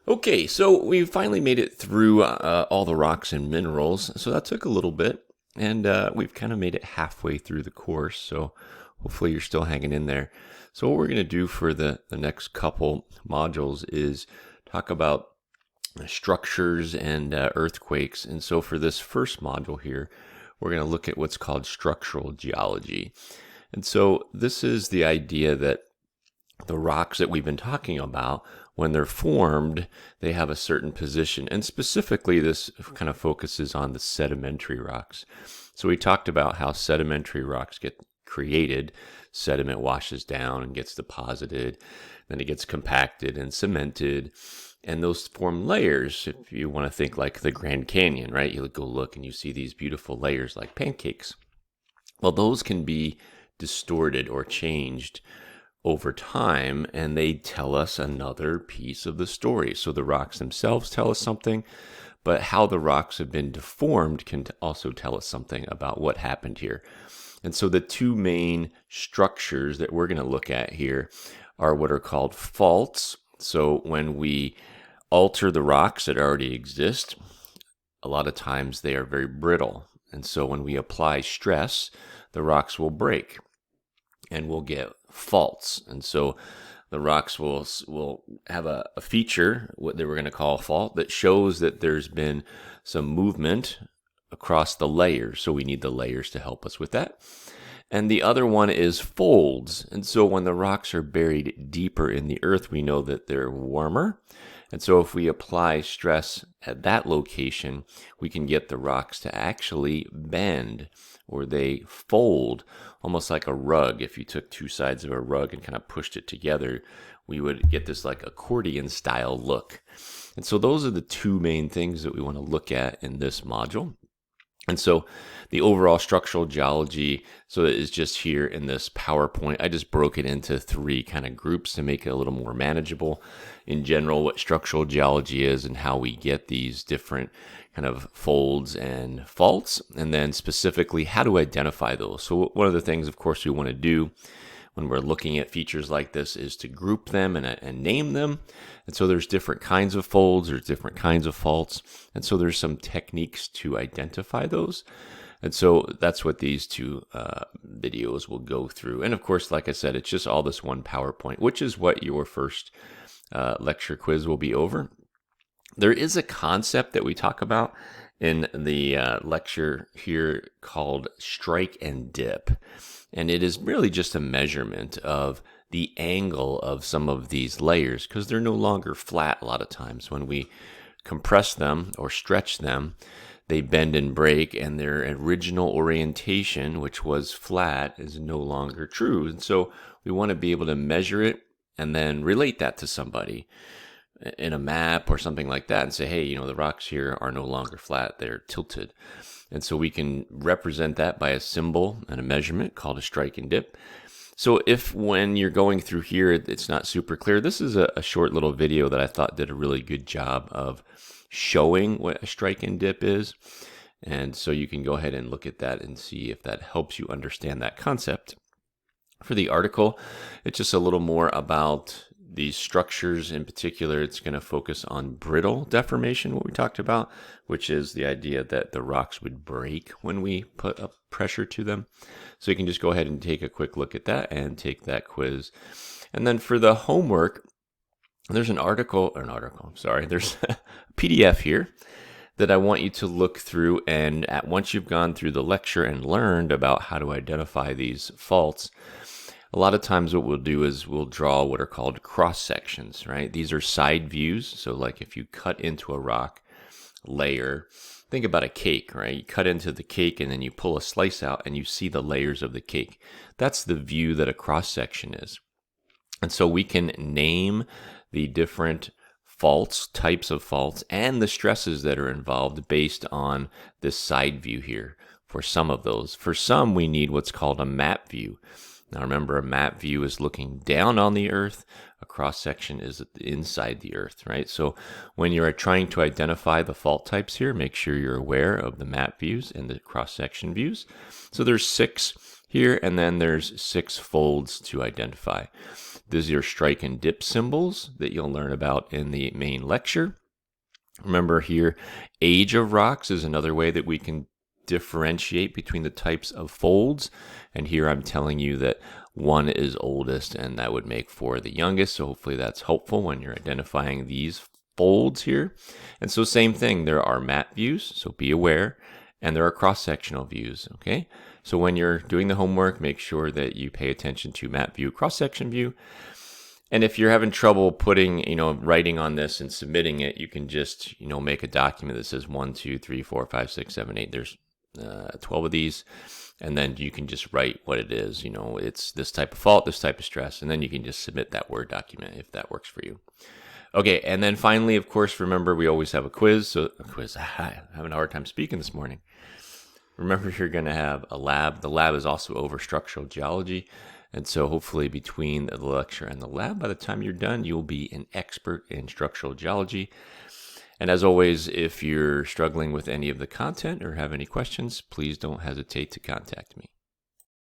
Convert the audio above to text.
Okay, so we finally made it through all the rocks and minerals. So that took a little bit, and we've kind of made it halfway through the course. So hopefully you're still hanging in there. So what we're going to do for the next couple modules is talk about structures and earthquakes. And so for this first module here, we're going to look at what's called structural geology. And so this is the idea that the rocks that we've been talking about, when they're formed, they have a certain position. And specifically, this kind of focuses on the sedimentary rocks. So we talked about how sedimentary rocks get created. Sediment washes down and gets deposited. Then it gets compacted and cemented. And those form layers. If you want to think like the Grand Canyon, right? You go look and you see these beautiful layers like pancakes. Well, those can be distorted or changed over time, and they tell us another piece of the story. So the rocks themselves tell us something, but how the rocks have been deformed can also tell us something about what happened here. And so the two main structures that we're going to look at here are what are called faults. So when we alter the rocks that already exist, a lot of times they are very brittle. And so when we apply stress, the rocks will break and we'll get faults. And so the rocks will have a feature, what they were going to call a fault, that shows that there's been some movement across the layers. So we need the layers to help us with that. And the other one is folds. And so when the rocks are buried deeper in the earth, we know that they're warmer. And so if we apply stress at that location, we can get the rocks to actually bend, or they fold, almost like a rug. If you took two sides of a rug and kind of pushed it together, we would get this like accordion style look. And so those are the two main things that we want to look at in this module. And so the overall structural geology, so it is just here in this PowerPoint. I just broke it into three kind of groups to make it a little more manageable. In general, what structural geology is and how we get these different kind of folds and faults, and then specifically how to identify those. So one of the things, of course, we want to do when we're looking at features like this is to group them and name them. And so there's different kinds of folds, there's different kinds of faults. And so there's some techniques to identify those. And so that's what these two videos will go through. And of course, like I said, it's just all this one PowerPoint, which is what your first lecture quiz will be over. There is a concept that we talk about in the lecture here called strike and dip. And it is really just a measurement of the angle of some of these layers, because they're no longer flat a lot of times. When we compress them or stretch them, they bend and break, and their original orientation, which was flat, is no longer true. And so we want to be able to measure it and then relate that to somebody in a map or something like that and say, hey, the rocks here are no longer flat, they're tilted. And so we can represent that by a symbol and a measurement called a strike and dip. So if when you're going through here, it's not super clear, this is a short little video that I thought did a really good job of showing what a strike and dip is. And so you can go ahead and look at that and see if that helps you understand that concept. For the article, it's just a little more about these structures. In particular, it's going to focus on brittle deformation, what we talked about, which is the idea that the rocks would break when we put up pressure to them. So you can just go ahead and take a quick look at that and take that quiz. And then for the homework, there's there's a PDF here that I want you to look through. And once you've gone through the lecture and learned about how to identify these faults, a lot of times what we'll do is we'll draw what are called cross sections, right? These are side views. So like if you cut into a rock layer, think about a cake, right? You cut into the cake and then you pull a slice out and you see the layers of the cake. That's the view that a cross section is. And so we can name the different faults, types of faults, and the stresses that are involved based on this side view here for some of those. For some, we need what's called a map view. Now remember, a map view is looking down on the earth. A cross section is inside the earth, right? So when you're trying to identify the fault types here, make sure you're aware of the map views and the cross section views. So there's 6 here, and then there's 6 folds to identify. These are strike and dip symbols that you'll learn about in the main lecture. Remember here, age of rocks is another way that we can differentiate between the types of folds. And here I'm telling you that one is oldest, and that would make 4 the youngest. So hopefully that's helpful when you're identifying these folds here. And so same thing, there are map views, so be aware, and there are cross-sectional views, okay? So when you're doing the homework, make sure that you pay attention to map view, cross-section view. And if you're having trouble putting, writing on this and submitting it, you can just, make a document that says 1, 2, 3, 4, 5, 6, 7, 8. There's 12 of these. And then you can just write what it is. It's this type of fault, this type of stress. And then you can just submit that Word document if that works for you. Okay, and then finally, of course, remember we always have a quiz. So a quiz, I'm having a hard time speaking this morning. Remember, you're going to have a lab. The lab is also over structural geology. And so hopefully between the lecture and the lab, by the time you're done, you'll be an expert in structural geology. And as always, if you're struggling with any of the content or have any questions, please don't hesitate to contact me.